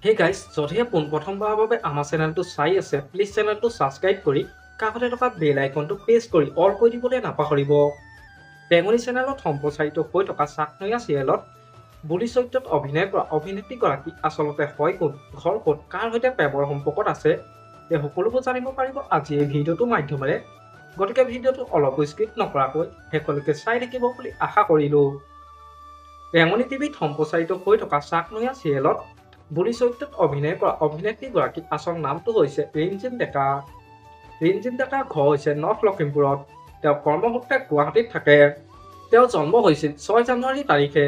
Hey guys, যদিহে পোনপ্ৰথমবাৰৰ বাবে আমাৰ চেনেলটো চাই আছে, প্লিজ চেনেলটো ছাবস্ক্ৰাইব কৰি কাষতে থকা বেল আইকনটো প্ৰেছ কৰি অল কৰি দিবলৈ নাপাহৰিব। বেঙুনী চেনেলত সম্প্ৰচাৰিত হৈ থকা চাকনৈয়া চিৰিয়েলত বুলি চৰিত্ৰত অভিনয় কৰা অভিনেত্ৰীগৰাকী আচলতে হয় কোন, ঘৰ ক'ত, কাৰ সৈতে প্ৰেমৰ সম্পৰ্কত আছে, এই সকলোবোৰ জানিব পাৰিব আজি এই ভিডিঅ'টোৰ মাধ্যমেৰে। গতিকে ভিডিঅ'টো অলপো স্কিপ নকৰাকৈ শেষলৈকে চাই থাকিব বুলি আশা কৰিলোঁ। বেঙুনী টিভিত সম্প্ৰচাৰিত হৈ থকা চাকনৈয়া চিৰিয়েলত বুলি চৰিত্ৰত অভিনয় কৰা অভিনেত্ৰীগৰাকীৰ আচল নামটো হৈছে ৰিমঝিম ডেকা। ৰিমঝিম ডেকাৰ ঘৰ হৈছে নৰ্থ লখিমপুৰত। তেওঁ কৰ্মসূত্ৰে গুৱাহাটীত থাকে। তেওঁৰ জন্ম হৈছিল 6 জানুৱাৰী তাৰিখে।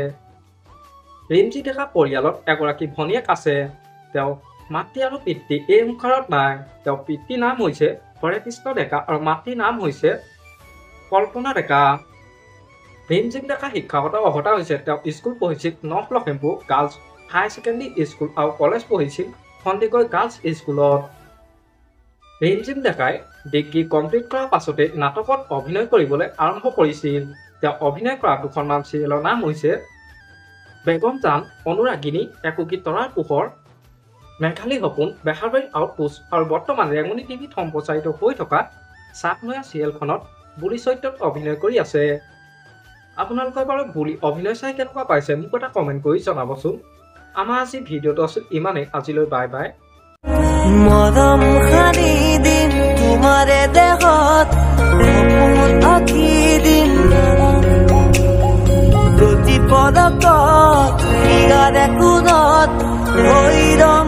ৰিমঝিম ডেকা পৰিয়ালত এগৰাকী ভনীয়েক আছে। তেওঁ মাতৃ আৰু পিতৃ এই সংসাৰত নাই। তেওঁৰ পিতৃৰ নাম হৈছে হৰেকৃষ্ণ ডেকা আৰু মাতৃৰ নাম হৈছে কল্পনা ডেকা। ৰিমঝিম ডেকা শিক্ষাগত অৰ্হতা হৈছে তেওঁ স্কুল পঢ়িছিল north Lakhimpur girls higher secondary school আৰু কলেজ পঢ়িছিল সন্দিকৈ গাৰ্লছ স্কুলত। ৰিমঝিম ডেকাই ডিগ্ৰী কমপ্লিট কৰাৰ পাছতে নাটকত অভিনয় কৰিবলৈ আৰম্ভ কৰিছিল। তেওঁ অভিনয় কৰা দুখনমান চিৰিয়েলৰ নাম হৈছে বেগম জান, অনুৰাগিনী, একোগী তৰাৰ পোহৰ, মেঘালী সপোন, বেহাৰবাৰী আউটপোষ্ট আৰু বৰ্তমান ৰেঙুনী টিভিত সম্প্ৰচাৰিত হৈ থকা চাকনৈয়া চিৰিয়েলখনত বুলি চৰিত্ৰত অভিনয় কৰি আছে। আপোনালোকে বাৰু বুলি অভিনয় চাই কেনেকুৱা পাইছে মোক এটা কমেণ্ট কৰি জনাবচোন। আমাৰ আজি ভিডিঅ'টো আছিল ইমানেই। আজিলৈ বাই বাই। মৰম সানি দিম তোমাৰে দেহত, সপোন আঁকি দিম প্ৰতি পদকত, ইয়াৰে কোণত ভৈৰৱ